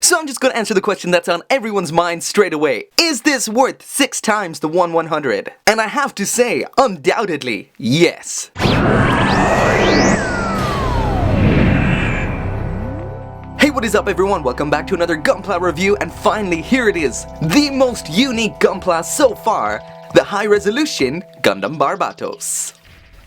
So I'm just gonna answer the question that's on everyone's mind straight away. Is this worth 6 times the 1/100? And I have to say, undoubtedly, yes. Hey, what is up everyone? Welcome back to another Gunpla review, and finally here it is. The most unique Gunpla so far, the high-resolution Gundam Barbatos.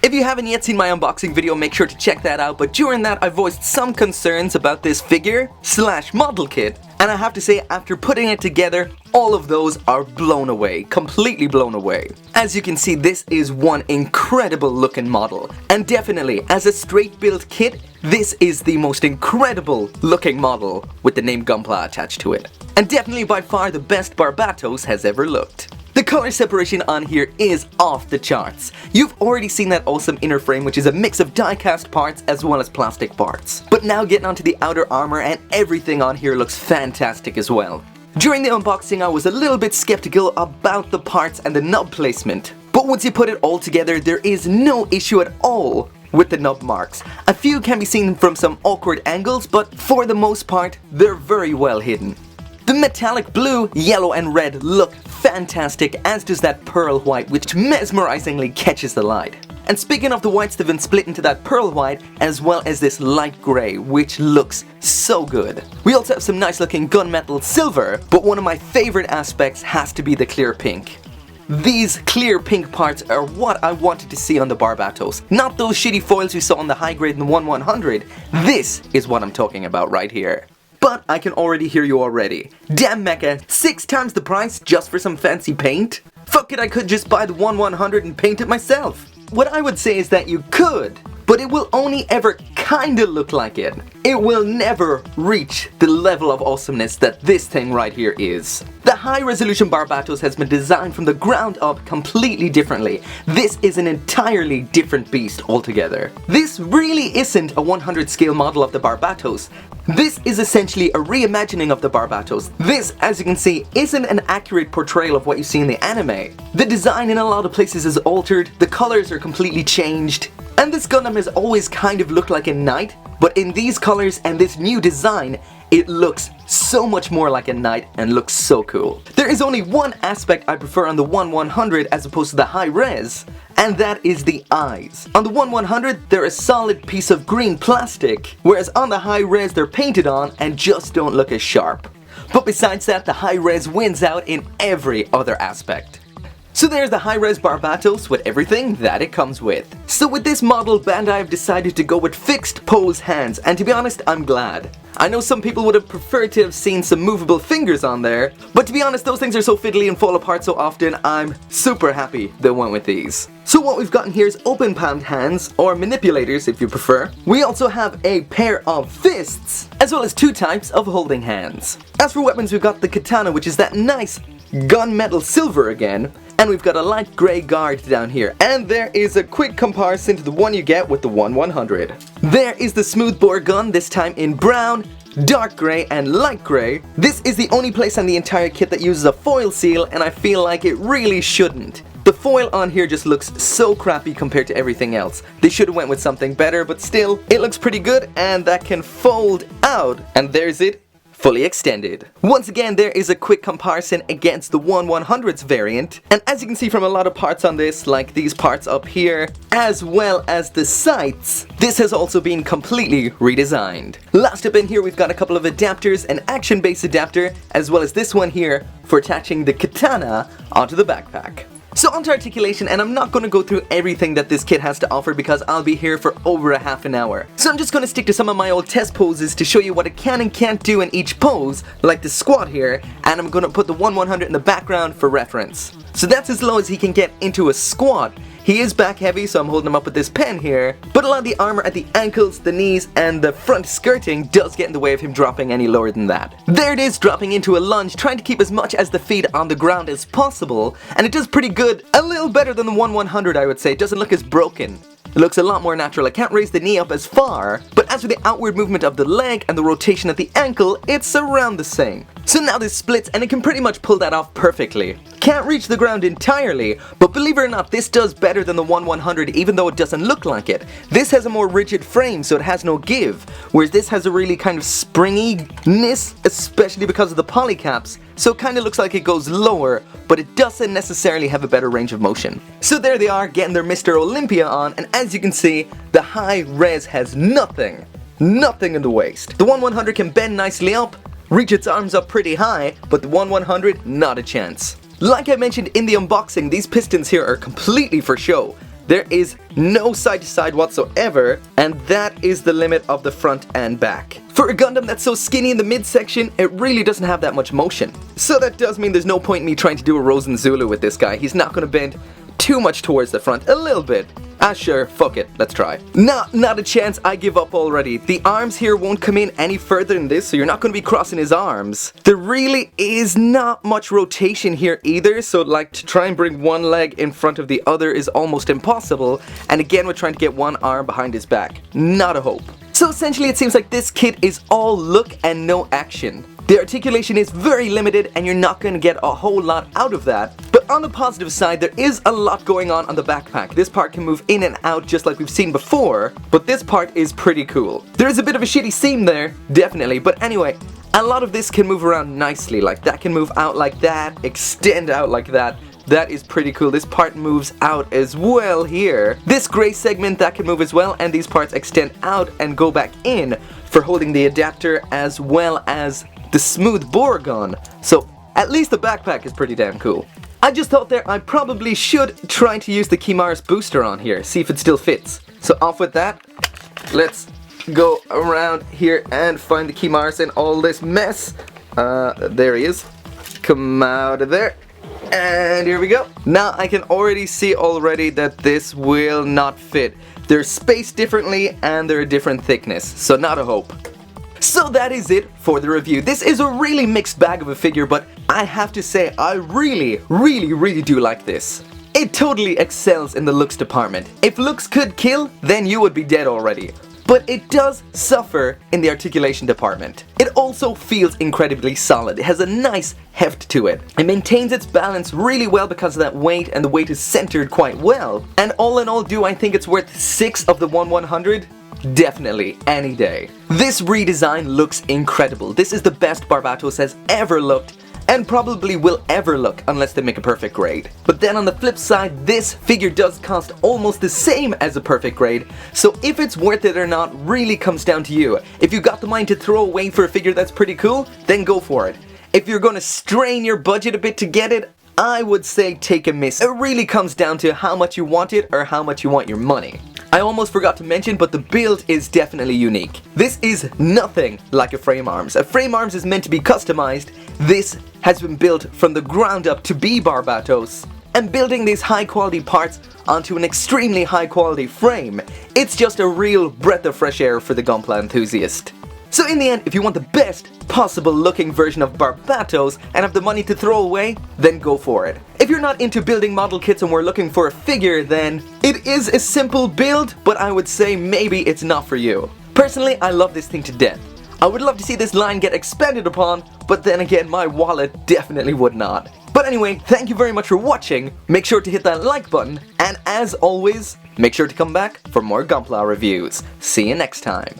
If you haven't yet seen my unboxing video, make sure to check that out, but during that I voiced some concerns about this figure / model kit, and I have to say after putting it together, all of those are blown away, completely blown away. As you can see, this is one incredible looking model, and definitely as a straight build kit, this is the most incredible looking model with the name Gunpla attached to it. And definitely by far the best Barbatos has ever looked. The color separation on here is off the charts. You've already seen that awesome inner frame, which is a mix of die-cast parts as well as plastic parts. But now getting onto the outer armor, and everything on here looks fantastic as well. During the unboxing I was a little bit skeptical about the parts and the nub placement, but once you put it all together there is no issue at all with the nub marks. A few can be seen from some awkward angles, but for the most part they're very well hidden. The metallic blue, yellow and red look fantastic, as does that pearl white, which mesmerizingly catches the light. And speaking of the whites, they've been split into that pearl white as well as this light grey, which looks so good. We also have some nice looking gunmetal silver, but one of my favorite aspects has to be the clear pink. These clear pink parts are what I wanted to see on the Barbatos. Not those shitty foils we saw on the high grade in the 1/100. This is what I'm talking about right here. But I can already hear you already. Damn Mecha, 6 times the price just for some fancy paint? Fuck it, I could just buy the 1/100 and paint it myself. What I would say is that you could, but it will only ever kinda look like it. It will never reach the level of awesomeness that this thing right here is. The high-resolution Barbatos has been designed from the ground up completely differently. This is an entirely different beast altogether. This really isn't a 100 scale model of the Barbatos. This is essentially a reimagining of the Barbatos. This, as you can see, isn't an accurate portrayal of what you see in the anime. The design in a lot of places is altered, the colors are completely changed, and this Gundam has always kind of looked like a knight, but in these colors and this new design, it looks so much more like a knight and looks so cool. There is only one aspect I prefer on the 1/100 as opposed to the high res, and that is the eyes. On the 1/100 they're a solid piece of green plastic, whereas on the high res they're painted on and just don't look as sharp. But besides that, the high res wins out in every other aspect. So there's the high-res Barbatos with everything that it comes with. So with this model, Bandai have decided to go with fixed pose hands, and to be honest, I'm glad. I know some people would have preferred to have seen some movable fingers on there, but to be honest, those things are so fiddly and fall apart so often, I'm super happy they went with these. So what we've gotten here is open palmed hands, or manipulators if you prefer. We also have a pair of fists, as well as 2 types of holding hands. As for weapons, we've got the katana, which is that nice gunmetal silver again, and we've got a light grey guard down here, and there is a quick comparison to the one you get with the 1/100. There is the smoothbore gun, this time in brown, dark grey and light grey. This is the only place on the entire kit that uses a foil seal, and I feel like it really shouldn't. The foil on here just looks so crappy compared to everything else. They should have went with something better, but still, it looks pretty good, and that can fold out, and there's it, fully extended. Once again, there is a quick comparison against the 1/100's variant, and as you can see from a lot of parts on this, like these parts up here, as well as the sights, this has also been completely redesigned. Last up in here, we've got a couple of adapters, an action-based adapter, as well as this one here for attaching the katana onto the backpack. So onto articulation, and I'm not going to go through everything that this kit has to offer because I'll be here for over a half an hour. So I'm just going to stick to some of my old test poses to show you what it can and can't do in each pose, like the squat here, and I'm going to put the 1/100 in the background for reference. So that's as low as he can get into a squat. He is back heavy, so I'm holding him up with this pen here, but a lot of the armor at the ankles, the knees, and the front skirting does get in the way of him dropping any lower than that. There it is, dropping into a lunge, trying to keep as much as the feet on the ground as possible, and it does pretty good, a little better than the 1/100 I would say. It doesn't look as broken. It looks a lot more natural. I can't raise the knee up as far, but as for the outward movement of the leg and the rotation at the ankle, it's around the same. So now this splits and it can pretty much pull that off perfectly. Can't reach the ground entirely, but believe it or not, this does better than the 1/100 even though it doesn't look like it. This has a more rigid frame, so it has no give, whereas this has a really kind of springiness, especially because of the polycaps, so it kind of looks like it goes lower, but it doesn't necessarily have a better range of motion. So there they are, getting their Mr. Olympia on, and as you can see, the high res has nothing in the waist. The 1/100 can bend nicely up, reach its arms up pretty high, but the 1/100, not a chance. Like I mentioned in the unboxing, these pistons here are completely for show. There is no side to side whatsoever, and that is the limit of the front and back. For a Gundam that's so skinny in the midsection, it really doesn't have that much motion. So that does mean there's no point in me trying to do a Rosen Zulu with this guy. He's not going to bend too much towards the front, a little bit. Ah sure, fuck it, let's try. Not a chance, I give up already. The arms here won't come in any further than this, so you're not going to be crossing his arms. There really is not much rotation here either, so like to try and bring one leg in front of the other is almost impossible, and again we're trying to get one arm behind his back. Not a hope. So essentially it seems like this kit is all look and no action. The articulation is very limited and you're not going to get a whole lot out of that. But on the positive side, there is a lot going on the backpack. This part can move in and out just like we've seen before, but this part is pretty cool. There is a bit of a shitty seam there, definitely, but anyway, a lot of this can move around nicely. Like that can move out like that, extend out like that. That is pretty cool. This part moves out as well here. This gray segment, that can move as well, and these parts extend out and go back in for holding the adapter as well as the smooth bore gun. So at least the backpack is pretty damn cool. I just thought there I probably should try to use the Kimaris booster on here, see if it still fits. So off with that, let's go around here and find the Kimaris in all this mess. There he is. Come out of there. And here we go. Now I can already see already that this will not fit. They're spaced differently and they're a different thickness, so not a hope. So that is it for the review. This is a really mixed bag of a figure, but I have to say I really do like this. It totally excels in the looks department. If looks could kill, then you would be dead already. But it does suffer in the articulation department. It also feels incredibly solid. It has a nice heft to it. It maintains its balance really well because of that weight, and the weight is centered quite well. And all in all, do I think it's worth 6 of the 1/100? Definitely, any day. This redesign looks incredible. This is the best Barbatos has ever looked, and probably will ever look unless they make a perfect grade. But then on the flip side, this figure does cost almost the same as a perfect grade, so if it's worth it or not really comes down to you. If you got the mind to throw away for a figure that's pretty cool, then go for it. If you're gonna strain your budget a bit to get it, I would say take a miss. It really comes down to how much you want it or how much you want your money. I almost forgot to mention, but the build is definitely unique. This is nothing like a frame arms. A frame arms is meant to be customized. This has been built from the ground up to be Barbatos. And building these high quality parts onto an extremely high quality frame, it's just a real breath of fresh air for the Gunpla enthusiast. So in the end, if you want the best possible looking version of Barbatos and have the money to throw away, then go for it. If you're not into building model kits and we're looking for a figure, then it is a simple build, but I would say maybe it's not for you. Personally, I love this thing to death. I would love to see this line get expanded upon, but then again, my wallet definitely would not. But anyway, thank you very much for watching. Make sure to hit that like button, and as always, make sure to come back for more Gunpla reviews. See you next time.